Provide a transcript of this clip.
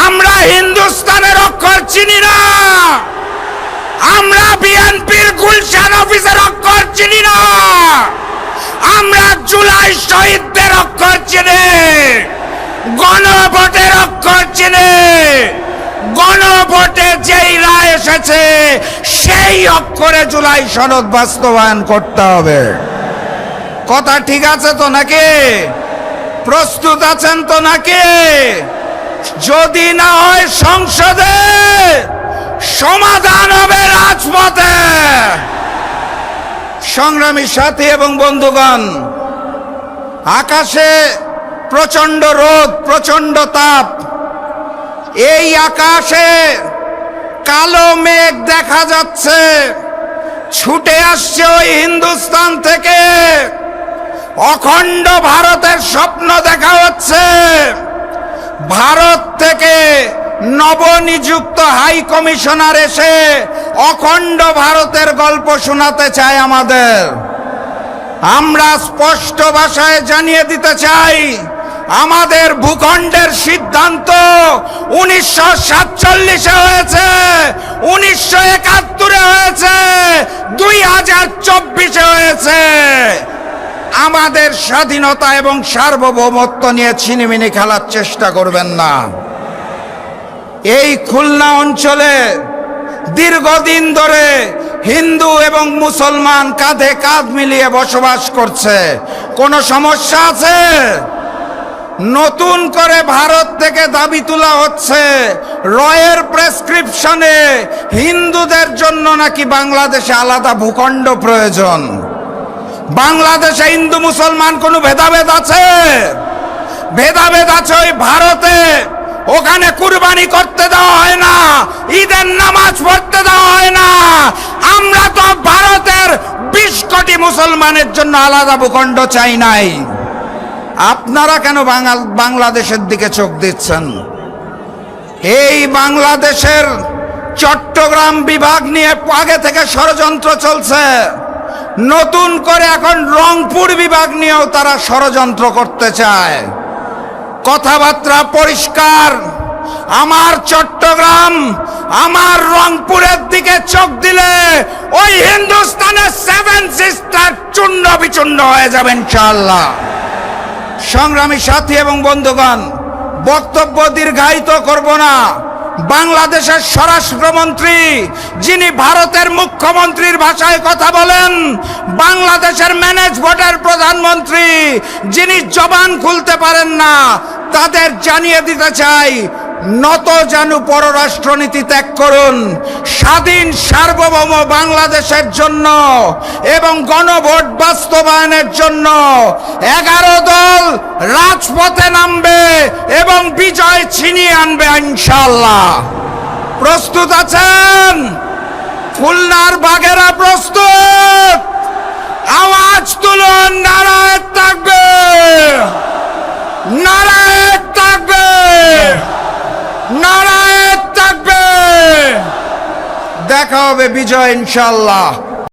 আমরা হিন্দুস্তানের অক্ষর চিনি না, আমরা বিএনপির গুলশান অফিসের অক্ষর চিনি না, আমরা জুলাই শহীদদের অক্ষর চিনি, গণভোটের অক্ষর চিনি। গণভোটে যেই রায় এসেছে সেই অক্ষরে জুলাই সনদ বাস্তবায়ন করতে হবে। কথা ঠিক আছে তো নাকি? প্রস্তুত আছেন তো নাকি? যদি না হয় সংসদে, সমাধান হবে রাজপথে। সংগ্রামী সাথী এবং বন্ধুগণ, আকাশে প্রচন্ড রোদ, প্রচন্ড তাপ। এই আকাশে কালো মেঘ দেখা যাচ্ছে, ছুটে আসছে ওই হিন্দুস্তান থেকে। অখণ্ড ভারতের স্বপ্ন দেখা হচ্ছে। ভারত থেকে নবনিযুক্ত হাই কমিশনার এসে অখণ্ড ভারতের গল্প শোনাতে চায় আমাদের। আমরা স্পষ্ট ভাষায় জানিয়ে দিতে চাই, আমাদের ভূখণ্ডের সিদ্ধান্ত 1947-এ হয়েছে, 1971-এ হয়েছে, 2024-এ হয়েছে। আমাদের স্বাধীনতা এবং সার্বভৌমত্ব নিয়ে ছিনিমিনি খেলার চেষ্টা করবেন না। এই খুলনা অঞ্চলে দীর্ঘদিন ধরে হিন্দু এবং মুসলমান কাঁধে কাঁধ মিলিয়ে বসবাস করছে। কোনো সমস্যা আছে? নতুন করে ভারত থেকে দাবি তোলা হচ্ছে রয়ের প্রেসক্রিপশনে হিন্দুদের জন্য নাকি বাংলাদেশে আলাদা ভূখণ্ড প্রয়োজন। বাংলাদেশে হিন্দু মুসলমান কোনো ভেদাভেদ আছে? ভেদাভেদ আছে ওই ভারতে। ওখানে কুরবানি করতে দেওয়া হয় না, ঈদের নামাজ পড়তে দেওয়া হয় না। আমরা তো ভারতের 20 কোটি মুসলমানের জন্য আলাদা ভূখণ্ড চাই নাই। আপনারা কেন বাংলাদেশের দিকে চোখ দিচ্ছেন? এই বাংলাদেশের চট্টগ্রাম বিভাগ নিয়ে আগে থেকে ষড়যন্ত্র চলছে। নতুন করে এখন রংপুর বিভাগ নিয়েও তারা ষড়যন্ত্র করতে চায়। কথাবার্তা পরিষ্কার, আমার চট্টগ্রাম, আমার রংপুরের দিকে চোখ দিলে ওই হিন্দুস্তানের 7 সিস্টার চূর্ণ বিচূর্ণ হয়ে যাবে ইনশাআল্লাহ। সংগ্রামী সাথী এবং বন্ধুগণ, বক্তব্য দীর্ঘায়িত করব না। বাংলাদেশের স্বরাষ্ট্রমন্ত্রী, যিনি ভারতের মুখ্যমন্ত্রীর ভাষায় কথা বলেন, বাংলাদেশের ম্যানেজ বোর্ডের প্রধানমন্ত্রী, যিনি জবান খুলতে পারেন না, তাদের জানিয়ে দিতে চাই, নত জানু পররাষ্ট্রনীতি ত্যাগ করুন। স্বাধীন সার্বভৌম বাংলাদেশের জন্য এবং গণভোট বাস্তবায়নের জন্য 11 দল রাজপথে নামবে এবং বিজয় ছিনিয়ে আনবে ইনশাআল্লাহ। প্রস্তুত আছেন? খুলনার বাঘেরা প্রস্তুত? আওয়াজ তুলুন, নারায়ে তাকবীর, নারায়ে তাকবীর, নারায়ে তাকবীর। দেখা হবে বিজয় ইনশাআল্লাহ।